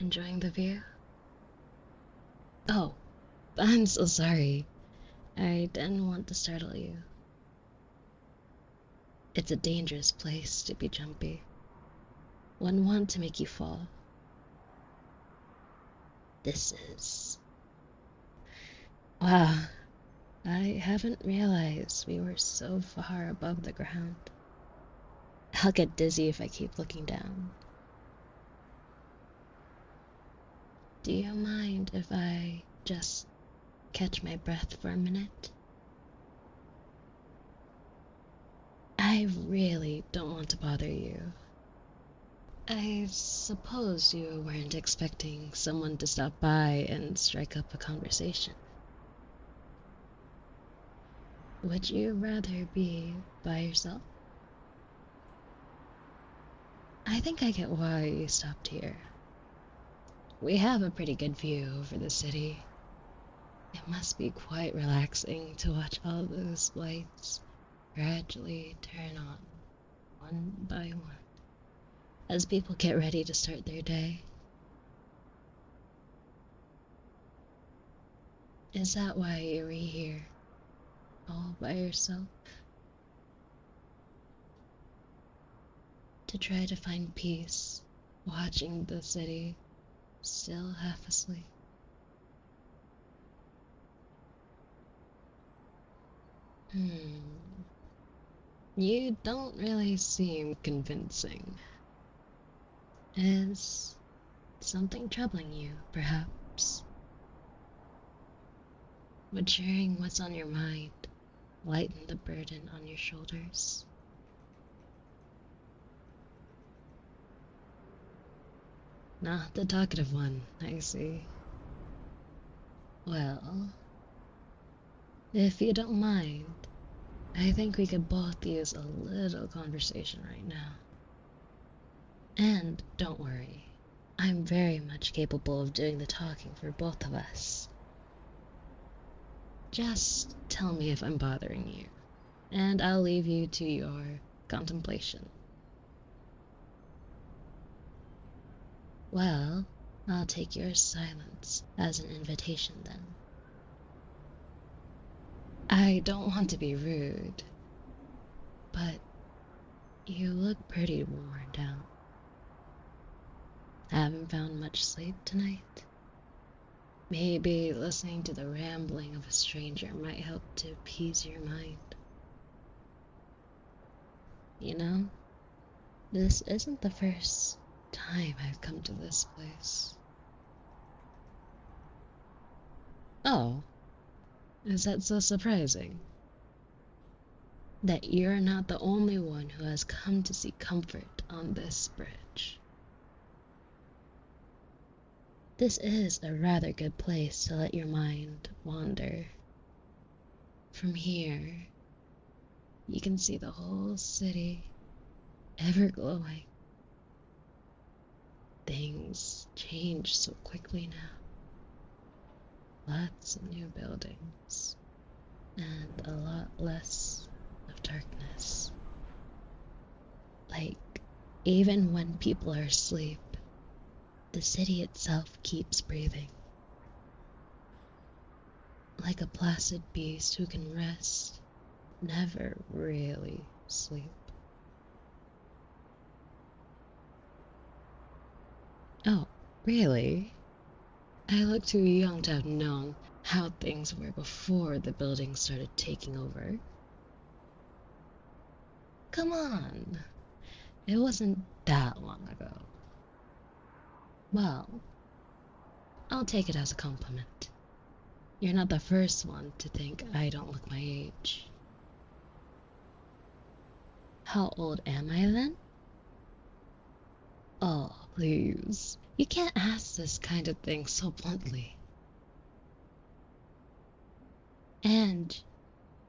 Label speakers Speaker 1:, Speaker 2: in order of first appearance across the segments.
Speaker 1: Enjoying the view? Oh, I'm so sorry. I didn't want to startle you. It's a dangerous place to be jumpy. Wouldn't want to make you fall. This is... Wow, I haven't realized we were so far above the ground. I'll get dizzy if I keep looking down. Do you mind if I just catch my breath for a minute? I really don't want to bother you. I suppose you weren't expecting someone to stop by and strike up a conversation. Would you rather be by yourself? I think I get why you stopped here. We have a pretty good view over the city. It must be quite relaxing to watch all those lights gradually turn on, one by one, as people get ready to start their day. Is that why you're here, all by yourself? To try to find peace, watching the city, still half asleep? You don't really seem convincing. Is something troubling you, perhaps? Would sharing what's on your mind lighten the burden on your shoulders? Not the talkative one, I see. Well, if you don't mind, I think we could both use a little conversation right now. And don't worry, I'm very much capable of doing the talking for both of us. Just tell me if I'm bothering you, and I'll leave you to your contemplation. Well, I'll take your silence as an invitation then. I don't want to be rude, but you look pretty worn down. Haven't found much sleep tonight? Maybe listening to the rambling of a stranger might help to appease your mind. You know, this isn't the first time I've come to this place. Oh, is that so surprising? That you're not the only one who has come to seek comfort on this bridge. This is a rather good place to let your mind wander. From here, you can see the whole city, ever glowing. Things change so quickly now. Lots of new buildings, and a lot less of darkness. Like, even when people are asleep, the city itself keeps breathing. Like a placid beast who can rest, never really sleep. Oh, really? I look too young to have known how things were before the buildings started taking over. Come on, it wasn't that long ago. Well, I'll take it as a compliment. You're not the first one to think I don't look my age. How old am I then? Oh, please. You can't ask this kind of thing so bluntly. And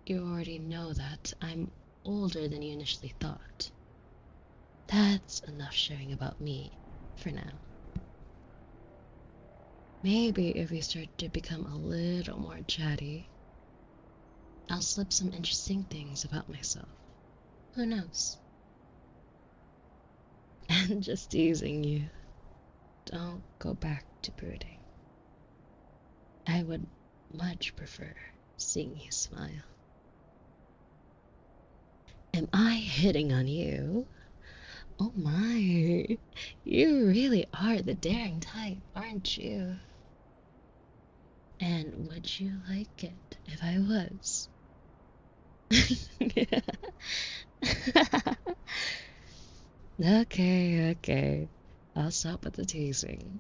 Speaker 1: you already know that I'm older than you initially thought. That's enough sharing about me for now. Maybe if we start to become a little more chatty, I'll slip some interesting things about myself. Who knows? And just teasing you. don't go back to brooding. I would much prefer seeing you smile. Am I hitting on you? Oh my, you really are the daring type, aren't you? And would you like it if I was? Okay. I'll stop with the teasing.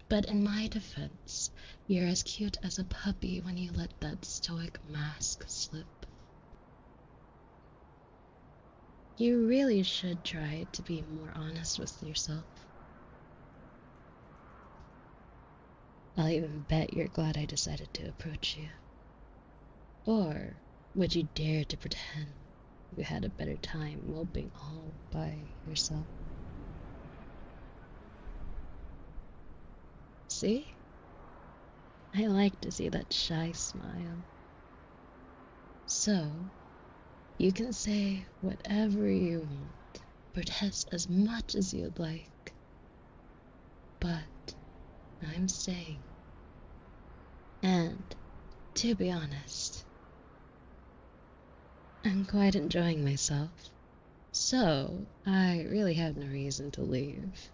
Speaker 1: But in my defense, you're as cute as a puppy when you let that stoic mask slip. You really should try to be more honest with yourself. I'll even bet you're glad I decided to approach you. Or would you dare to pretend you had a better time moping all by yourself? See? I like to see that shy smile. So, you can say whatever you want, protest as much as you'd like. But I'm staying. And, to be honest, I'm quite enjoying myself. So, I really have no reason to leave.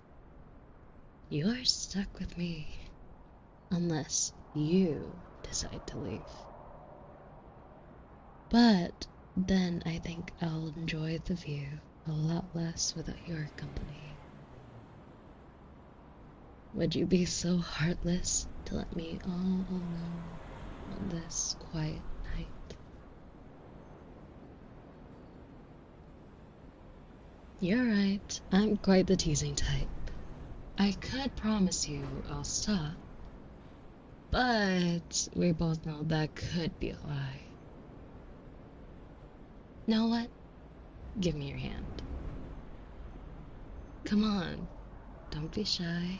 Speaker 1: You're stuck with me. Unless you decide to leave. But then I think I'll enjoy the view a lot less without your company. Would you be so heartless to let me all alone on this quiet night? You're right, I'm quite the teasing type. I could promise you I'll stop, but we both know that could be a lie. Know what? Give me your hand. Come on, don't be shy.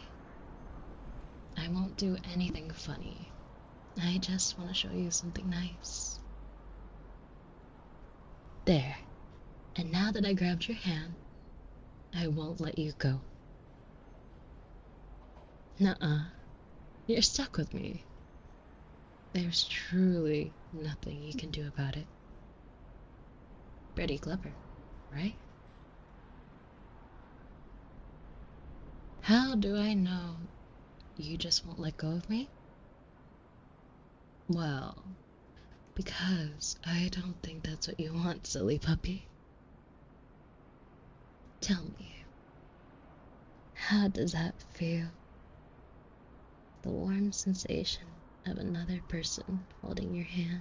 Speaker 1: I won't do anything funny. I just want to show you something nice. There. And now that I grabbed your hand, I won't let you go. Nuh-uh. You're stuck with me. There's truly nothing you can do about it. Pretty clever, right? How do I know you just won't let go of me? Well, because I don't think that's what you want, silly puppy. Tell me, how does that feel? The warm sensation of another person holding your hand.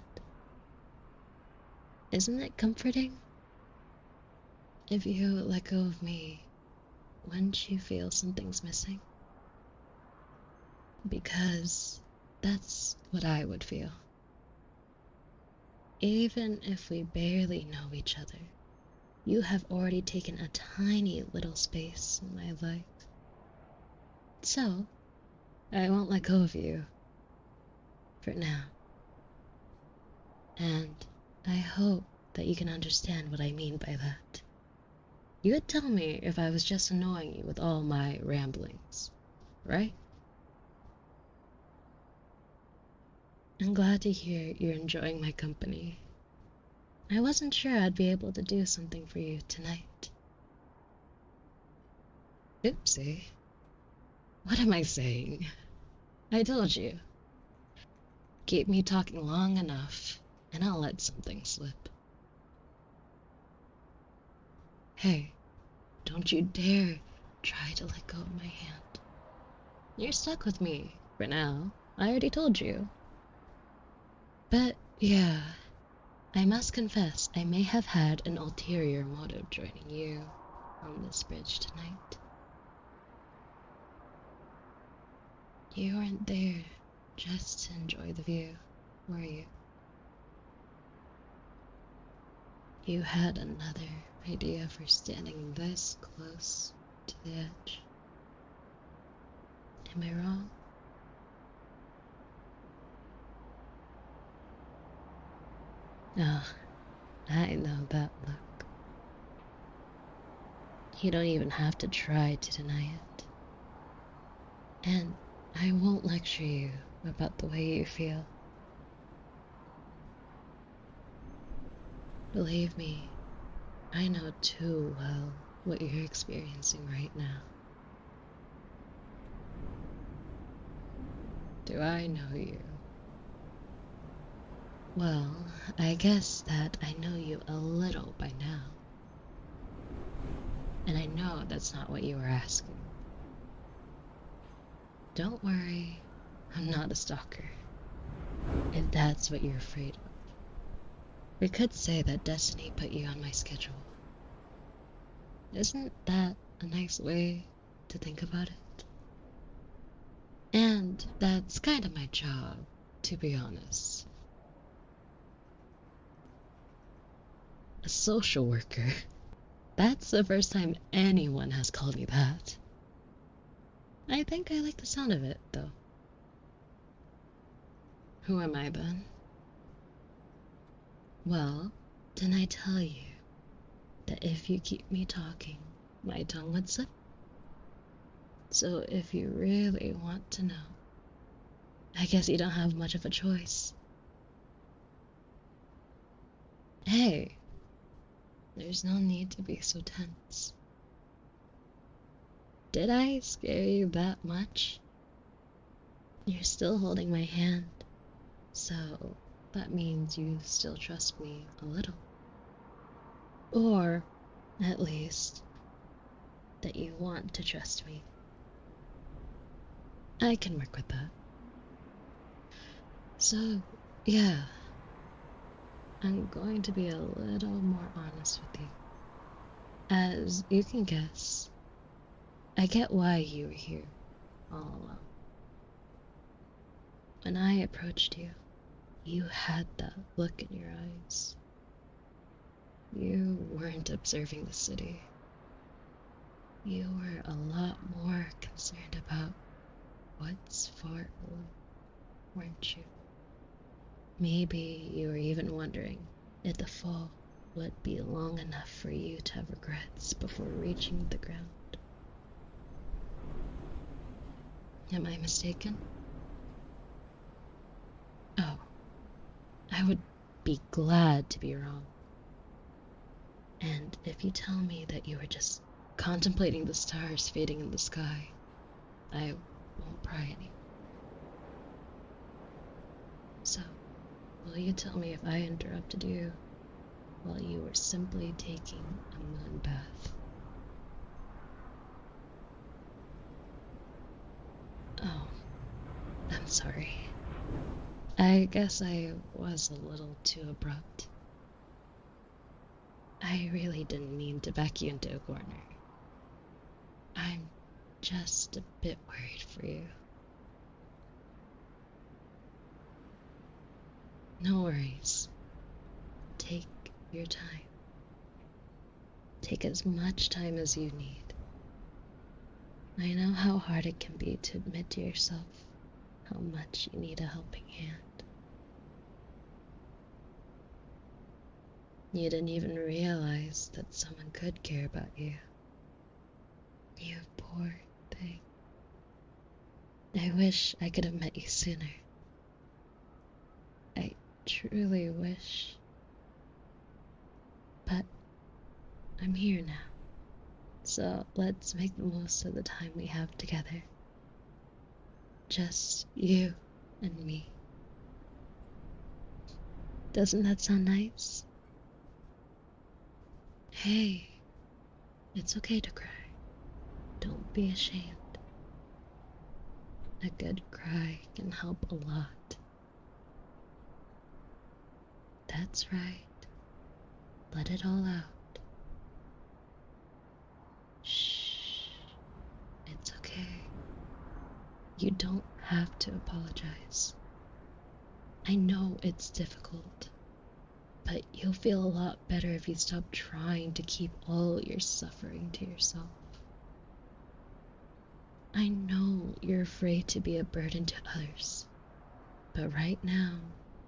Speaker 1: Isn't it comforting? If you let go of me, wouldn't you feel something's missing? Because that's what I would feel. Even if we barely know each other, you have already taken a tiny little space in my life. So, I won't let go of you. For now. And I hope that you can understand what I mean by that. You would tell me if I was just annoying you with all my ramblings, right? I'm glad to hear you're enjoying my company. I wasn't sure I'd be able to do something for you tonight. Oopsie. What am I saying? I told you. Keep me talking long enough, and I'll let something slip. Hey, don't you dare try to let go of my hand. You're stuck with me, for now. I already told you. But, yeah, I must confess I may have had an ulterior motive joining you on this bridge tonight. You weren't there just to enjoy the view, were you? You had another idea for standing this close to the edge. Am I wrong? Oh, I know that look. You don't even have to try to deny it. And I won't lecture you about the way you feel. Believe me, I know too well what you're experiencing right now. Do I know you? Well, I guess that I know you a little by now. And I know that's not what you were asking. Don't worry, I'm not a stalker. If that's what you're afraid of. We could say that destiny put you on my schedule. Isn't that a nice way to think about it? And that's kind of my job, to be honest. A social worker. That's the first time anyone has called me that. I think I like the sound of it, though. Who am I then? Well, didn't I tell you that if you keep me talking, my tongue would slip? So if you really want to know, I guess you don't have much of a choice. Hey, there's no need to be so tense. Did I scare you that much? You're still holding my hand, so that means you still trust me a little. Or, at least, that you want to trust me. I can work with that. So, yeah, I'm going to be a little more honest with you. As you can guess, I get why you were here all along. When I approached you, you had that look in your eyes. You weren't observing the city. You were a lot more concerned about what's forward, weren't you? Maybe you were even wondering if the fall would be long enough for you to have regrets before reaching the ground. Am I mistaken? Oh, I would be glad to be wrong. And if you tell me that you were just contemplating the stars fading in the sky, I won't pry anymore. So, will you tell me if I interrupted you while you were simply taking a moon bath? Oh, I'm sorry. I guess I was a little too abrupt. I really didn't mean to back you into a corner. I'm just a bit worried for you. No worries. Take your time. Take as much time as you need. I know how hard it can be to admit to yourself how much you need a helping hand. You didn't even realize that someone could care about you. You poor thing. I wish I could have met you sooner. I truly wish. But I'm here now. So let's make the most of the time we have together. Just you and me. Doesn't that sound nice? Hey, it's okay to cry. Don't be ashamed. A good cry can help a lot. That's right. Let it all out. Shh. It's okay. You don't have to apologize. I know it's difficult, but you'll feel a lot better if you stop trying to keep all your suffering to yourself. I know you're afraid to be a burden to others, but right now,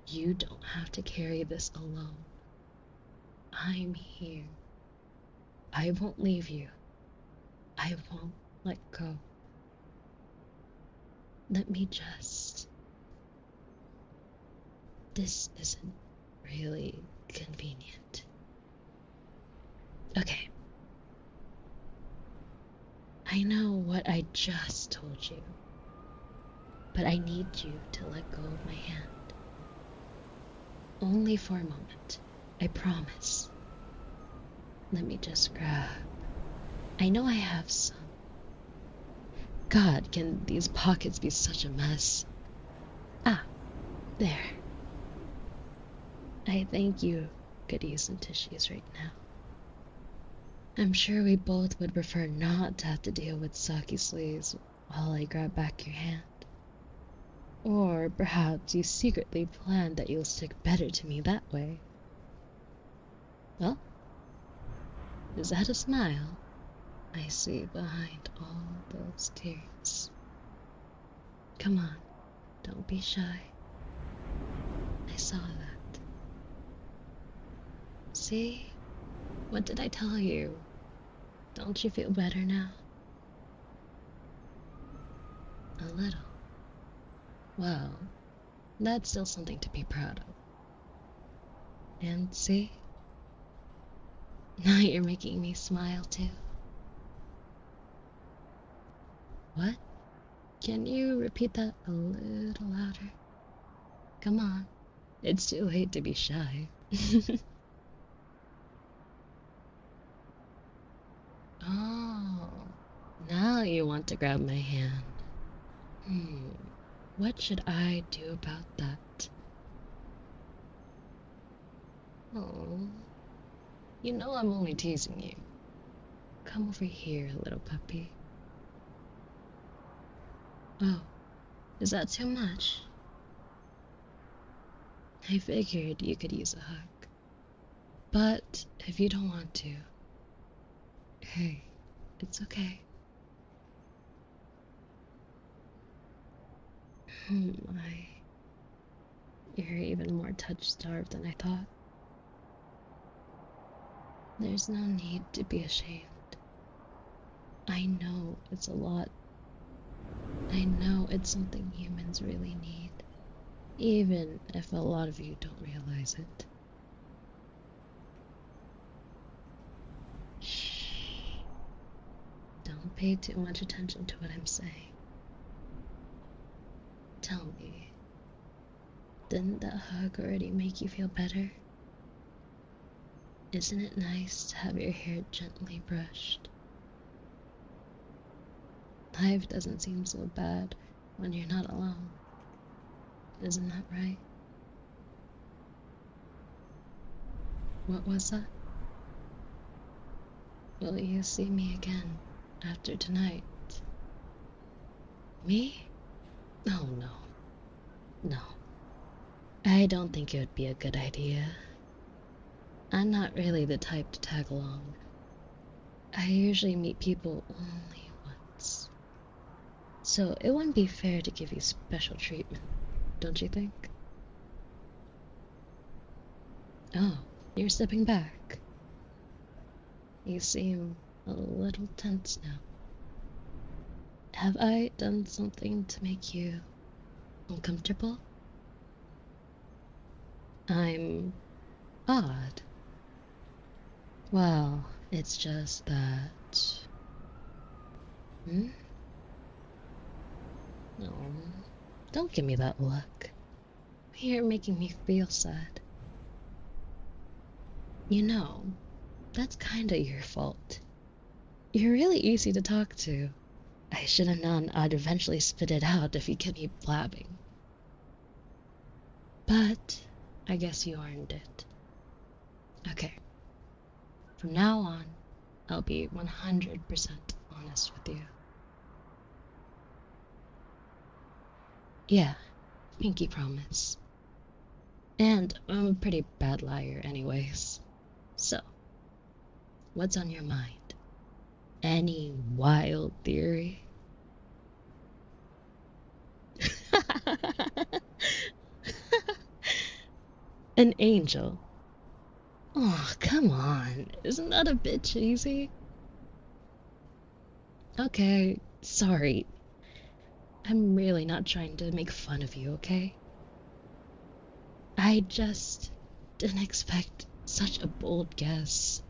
Speaker 1: you don't have to carry this alone. I'm here. I won't leave you. I won't let go. Let me just... This isn't really convenient. Okay. I know what I just told you, but I need you to let go of my hand. Only for a moment. I promise. Let me just grab. I know I have some. God, can these pockets be such a mess? Ah, there. I think you could use some tissues right now. I'm sure we both would prefer not to have to deal with socky sleeves while I grab back your hand. Or perhaps you secretly plan that you'll stick better to me that way. Well, is that a smile I see behind all those tears? Come on, don't be shy. I saw that. See? What did I tell you? Don't you feel better now? A little. Well, that's still something to be proud of. And see? Now you're making me smile too. What? Can you repeat that a little louder? Come on. It's too late to be shy. Oh, now you want to grab my hand. What should I do about that? Oh, you know I'm only teasing you. Come over here, little puppy. Oh, is that too much? I figured you could use a hug. But if you don't want to, hey, it's okay. You're even more touch-starved than I thought. There's no need to be ashamed. I know it's a lot. I know it's something humans really need, even if a lot of you don't realize it. Shh. Don't pay too much attention to what I'm saying. Tell me, didn't that hug already make you feel better? Isn't it nice to have your hair gently brushed? Life doesn't seem so bad when you're not alone. Isn't that right? What was that? Will you see me again after tonight? Me? Oh no. No. I don't think it would be a good idea. I'm not really the type to tag along. I usually meet people only once. So it wouldn't be fair to give you special treatment, don't you think? Oh, you're stepping back. You seem a little tense now. Have I done something to make you uncomfortable? I'm odd. Well, it's just that... No, don't give me that look. You're making me feel sad. You know, that's kinda your fault. You're really easy to talk to. I should have known I'd eventually spit it out if you kept me blabbing. But I guess you earned it. Okay. From now on, I'll be 100% honest with you. Yeah, pinky promise. And I'm a pretty bad liar anyways. So, what's on your mind? Any wild theory? An angel? Oh, come on. Isn't that a bit cheesy? Okay, sorry. I'm really not trying to make fun of you, okay? I just didn't expect such a bold guess.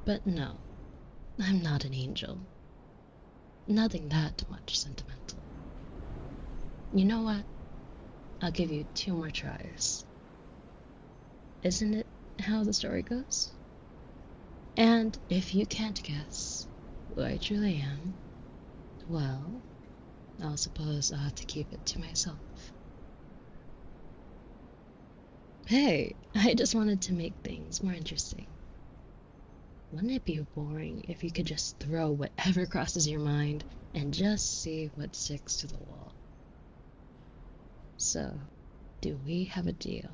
Speaker 1: But no, I'm not an angel. Nothing that much sentimental. You know what? I'll give you 2 more tries. Isn't it how the story goes? And if you can't guess who I truly am, well, I'll suppose I'll have to keep it to myself. Hey, I just wanted to make things more interesting. Wouldn't it be boring if you could just throw whatever crosses your mind and just see what sticks to the wall? So, do we have a deal?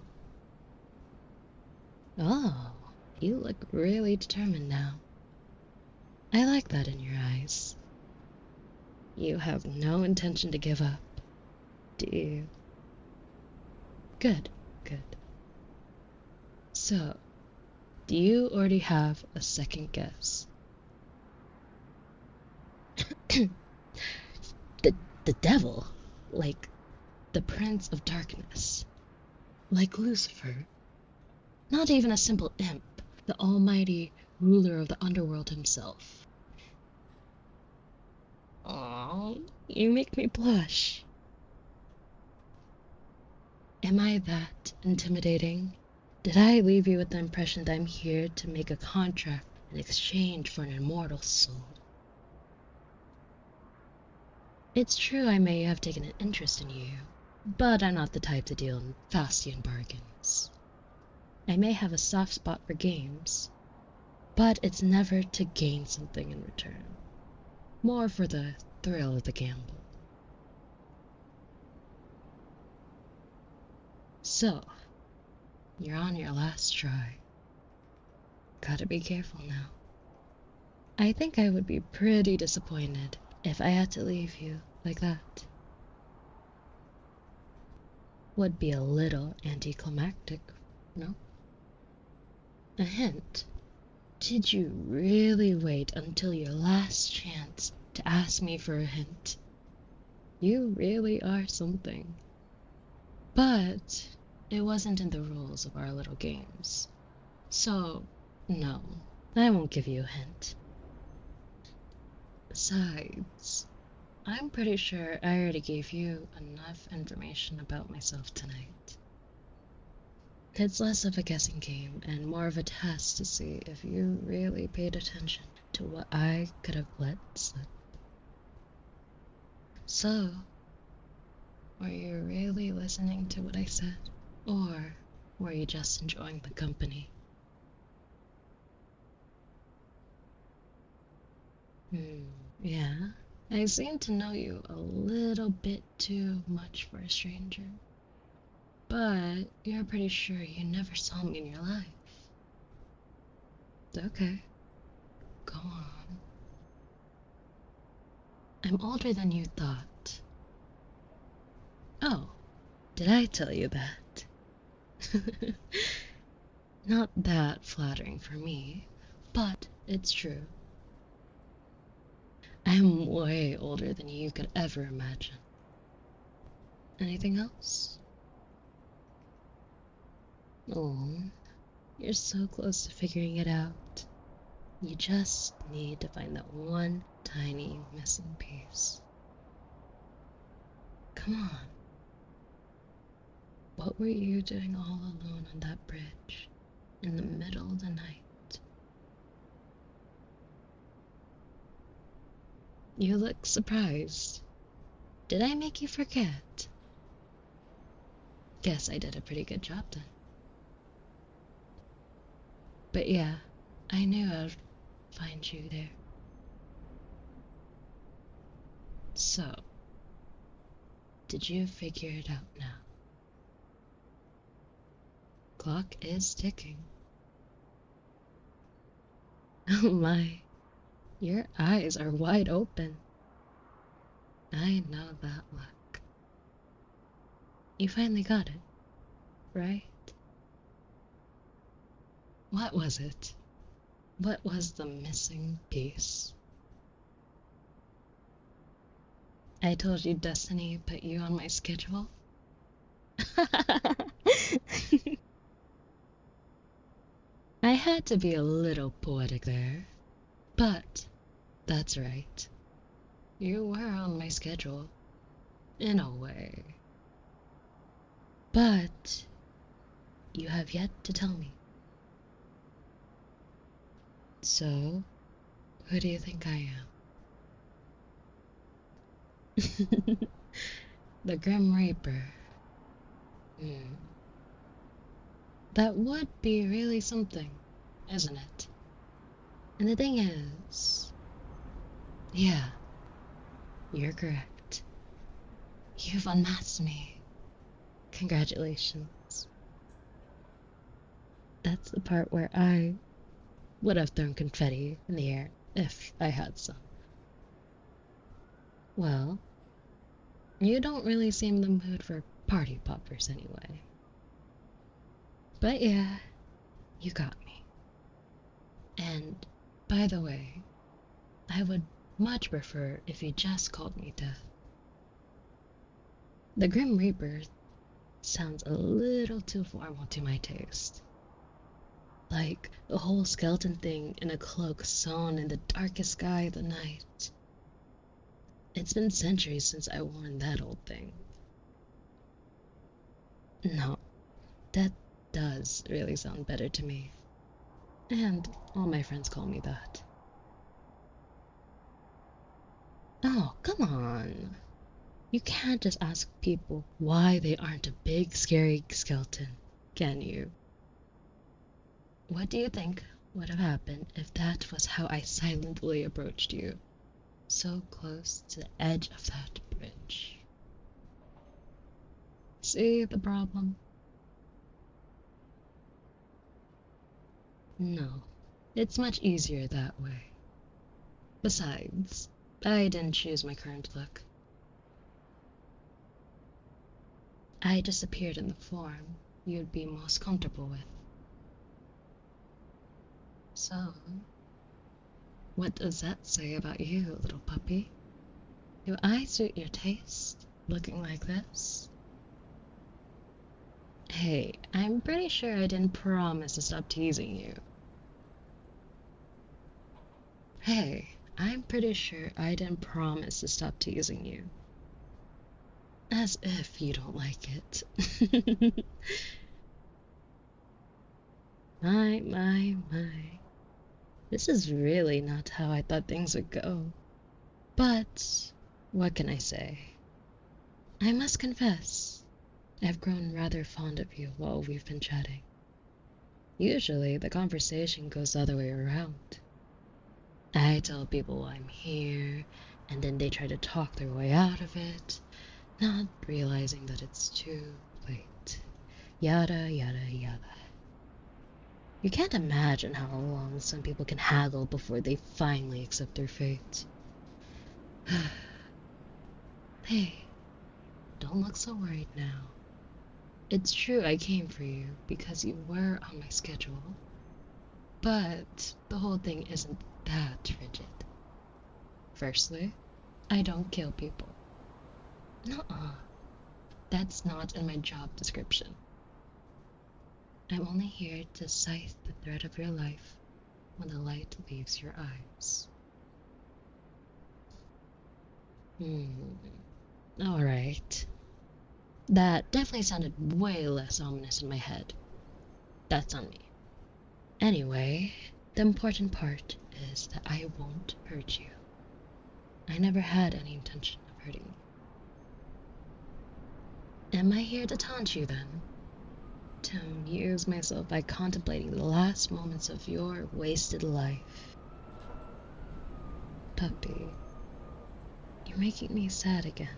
Speaker 1: Oh, you look really determined now. I like that in your eyes. You have no intention to give up, do you? Good, good. So, do you already have a second guess? the devil, like the Prince of Darkness, like Lucifer. Not even a simple imp, the almighty ruler of the underworld himself. Aww, you make me blush. Am I that intimidating? Did I leave you with the impression that I'm here to make a contract in exchange for an immortal soul? It's true I may have taken an interest in you, but I'm not the type to deal in Faustian bargains. I may have a soft spot for games, but it's never to gain something in return. More for the thrill of the gamble. So, you're on your last try. Gotta be careful now. I think I would be pretty disappointed if I had to leave you like that. Would be a little anticlimactic, no? A hint. Did you really wait until your last chance to ask me for a hint? You really are something. But it wasn't in the rules of our little games. So, no, I won't give you a hint. Besides, I'm pretty sure I already gave you enough information about myself tonight. It's less of a guessing game and more of a test to see if you really paid attention to what I could have let slip. So, were you really listening to what I said? Or were you just enjoying the company? Yeah, I seem to know you a little bit too much for a stranger. But you're pretty sure you never saw me in your life. Okay, go on. I'm older than you thought. Oh, did I tell you that? Not that flattering for me, but it's true. I'm way older than you could ever imagine. Anything else? Oh, you're so close to figuring it out. You just need to find that one tiny missing piece. Come on. What were you doing all alone on that bridge in the middle of the night? You look surprised. Did I make you forget? Guess I did a pretty good job then. But yeah, I knew I'd find you there. So, did you figure it out now? Clock is ticking. Oh my, your eyes are wide open. I know that look. You finally got it, right? What was it? What was the missing piece? I told you destiny put you on my schedule. I had to be a little poetic there, but that's right. You were on my schedule, in a way. But you have yet to tell me. So, who do you think I am? The Grim Reaper. That would be really something, isn't it? And the thing is, yeah, you're correct. You've unmasked me. Congratulations. That's the part where I would have thrown confetti in the air if I had some. Well, you don't really seem in the mood for party poppers anyway. But yeah, you got me. And, by the way, I would much prefer if you just called me Death. The Grim Reaper sounds a little too formal to my taste. Like a whole skeleton thing in a cloak sewn in the darkest sky of the night. It's been centuries since I worn that old thing. No, that does really sound better to me. And all my friends call me that. Oh, come on. You can't just ask people why they aren't a big, scary skeleton, can you? What do you think would have happened if that was how I silently approached you? So close to the edge of that bridge. See the problem? No, it's much easier that way. Besides, I didn't choose my current look. I just appeared in the form you'd be most comfortable with. So, what does that say about you, little puppy? Do I suit your taste, looking like this? Hey, I'm pretty sure I didn't promise to stop teasing you. Hey, I'm pretty sure I didn't promise to stop teasing you. As if you don't like it. My. This is really not how I thought things would go. But, what can I say? I must confess, I've grown rather fond of you while we've been chatting. Usually, the conversation goes the other way around. I tell people I'm here, and then they try to talk their way out of it, not realizing that it's too late. Yada, yada, yada. You can't imagine how long some people can haggle before they finally accept their fate. Hey, don't look so worried now. It's true I came for you because you were on my schedule, but the whole thing isn't that rigid. Firstly, I don't kill people. Nuh-uh. That's not in my job description. I'm only here to scythe the thread of your life when the light leaves your eyes. Alright. That definitely sounded way less ominous in my head. That's on me. Anyway, the important part is that I won't hurt you. I never had any intention of hurting you. Am I here to taunt you then? To amuse myself by contemplating the last moments of your wasted life? Puppy, you're making me sad again.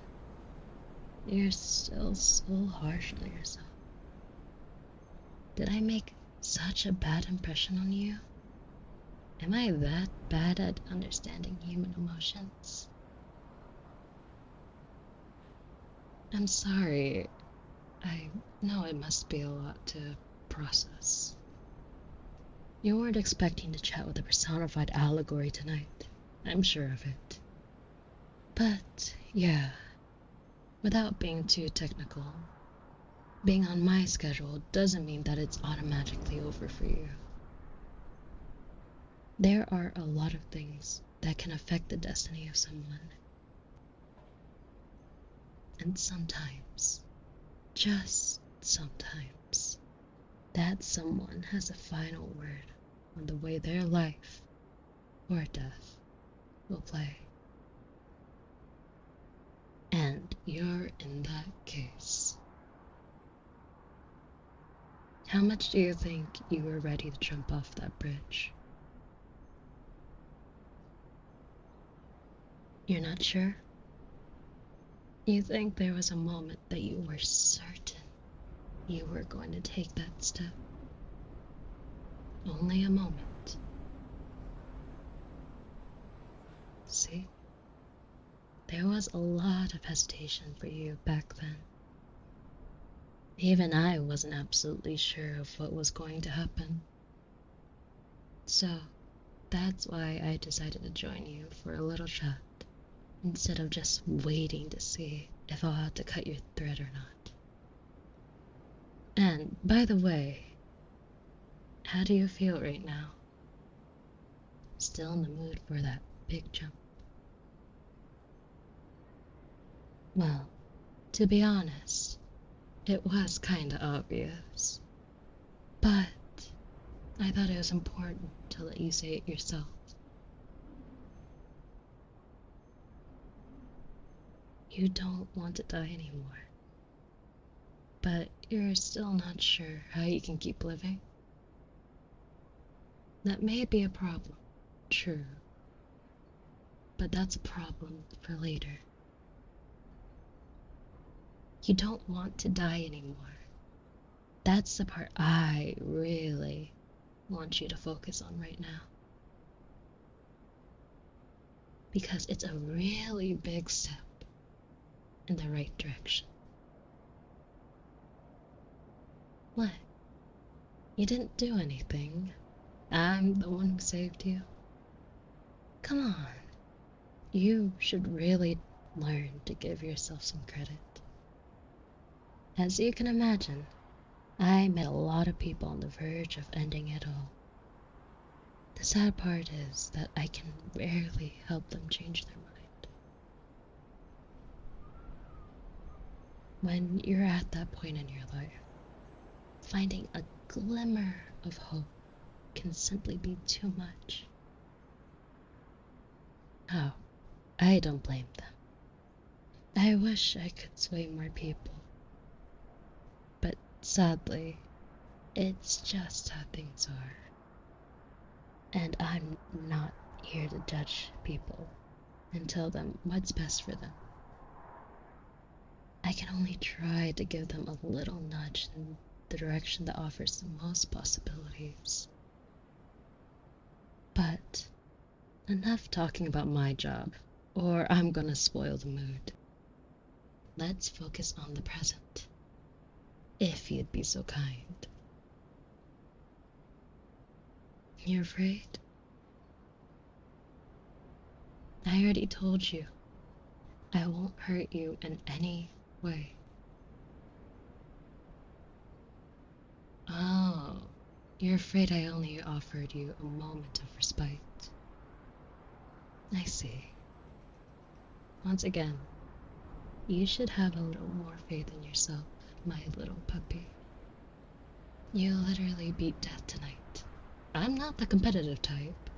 Speaker 1: You're still so harsh on yourself. Did I make such a bad impression on you? Am I that bad at understanding human emotions? I'm sorry. I know it must be a lot to process. You weren't expecting to chat with a personified allegory tonight. I'm sure of it. But, yeah, without being too technical, being on my schedule doesn't mean that it's automatically over for you. There are a lot of things that can affect the destiny of someone. And sometimes, just sometimes, that someone has a final word on the way their life or death will play. And you're in that case. How much do you think you were ready to jump off that bridge? You're not sure? You think there was a moment that you were certain you were going to take that step? Only a moment. See? There was a lot of hesitation for you back then. Even I wasn't absolutely sure of what was going to happen. So, that's why I decided to join you for a little chat, instead of just waiting to see if I'll have to cut your thread or not. And, by the way, how do you feel right now? Still in the mood for that big jump? Well, to be honest, it was kinda obvious. But I thought it was important to let you say it yourself. You don't want to die anymore. But you're still not sure how you can keep living. That may be a problem, true. But that's a problem for later. You don't want to die anymore. That's the part I really want you to focus on right now. Because it's a really big step in the right direction. What? You didn't do anything. I'm the one who saved you. Come on. You should really learn to give yourself some credit. As you can imagine, I met a lot of people on the verge of ending it all. The sad part is that I can rarely help them change their mind. When you're at that point in your life, finding a glimmer of hope can simply be too much. Oh, I don't blame them. I wish I could sway more people. But sadly, it's just how things are. And I'm not here to judge people and tell them what's best for them. I can only try to give them a little nudge in the direction that offers the most possibilities. But enough talking about my job, or I'm gonna spoil the mood. Let's focus on the present, if you'd be so kind. You're afraid? I already told you, I won't hurt you in any way. Oh, you're afraid I only offered you a moment of respite. I see. Once again, you should have a little more faith in yourself, my little puppy. You literally beat death tonight. I'm not the competitive type,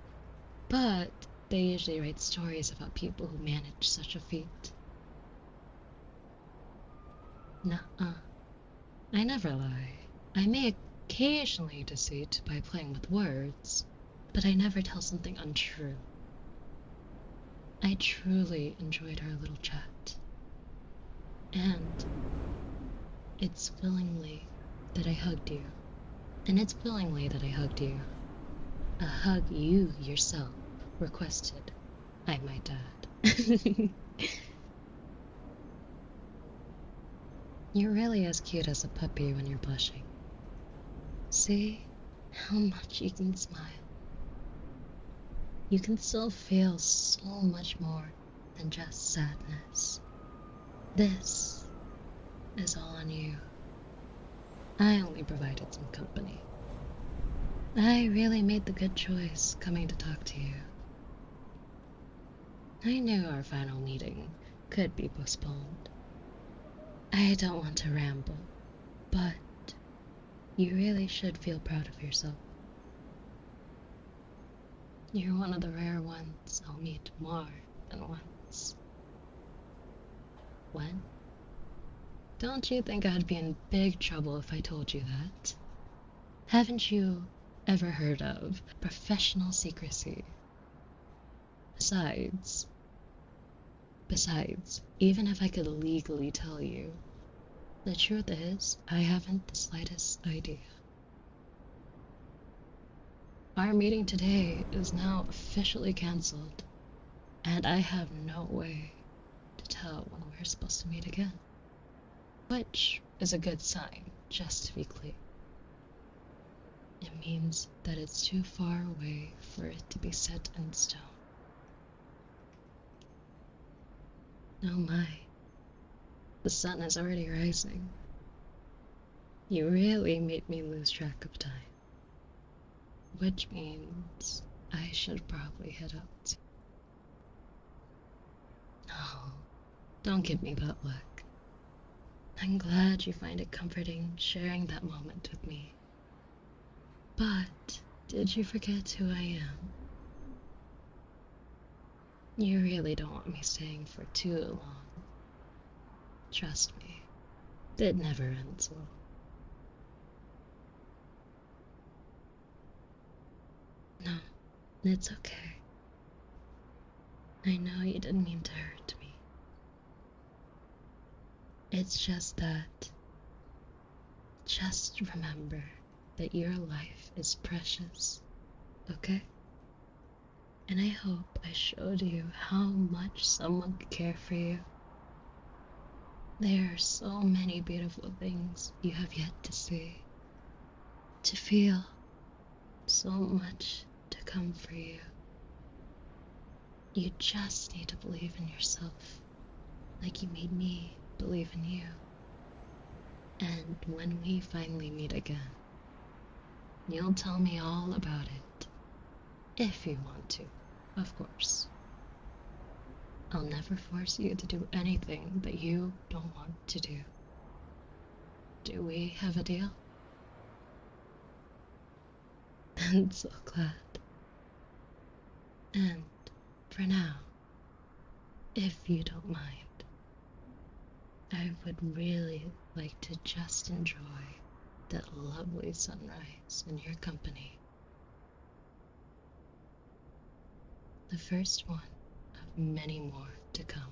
Speaker 1: but they usually write stories about people who manage such a feat. Nuh-uh. I never lie. I may occasionally deceit by playing with words, but I never tell something untrue. I truly enjoyed our little chat. And it's willingly that I hugged you. And it's willingly that I hugged you. A hug you yourself requested, I might add. You're really as cute as a puppy when you're blushing. See how much you can smile. You can still feel so much more than just sadness. This is all on you. I only provided some company. I really made the good choice coming to talk to you. I knew our final meeting could be postponed. I don't want to ramble, but you really should feel proud of yourself. You're one of the rare ones I'll meet more than once. What? Don't you think I'd be in big trouble if I told you that? Haven't you ever heard of professional secrecy? Besides, even if I could legally tell you, the truth is, I haven't the slightest idea. Our meeting today is now officially cancelled, and I have no way to tell when we're supposed to meet again. Which is a good sign, just to be clear. It means that it's too far away for it to be set in stone. Oh my, the sun is already rising. You really made me lose track of time. Which means I should probably head out. Oh, don't give me that look. I'm glad you find it comforting sharing that moment with me. But did you forget who I am? You really don't want me staying for too long. Trust me, it never ends well. No, it's okay. I know you didn't mean to hurt me. It's just that, just remember that your life is precious, okay? And I hope I showed you how much someone could care for you. There are so many beautiful things you have yet to see, to feel, so much to come for you. You just need to believe in yourself, like you made me believe in you. And when we finally meet again, you'll tell me all about it, if you want to, of course. I'll never force you to do anything that you don't want to do. Do we have a deal? I'm so glad. And for now, if you don't mind, I would really like to just enjoy that lovely sunrise in your company. The first one of many more to come.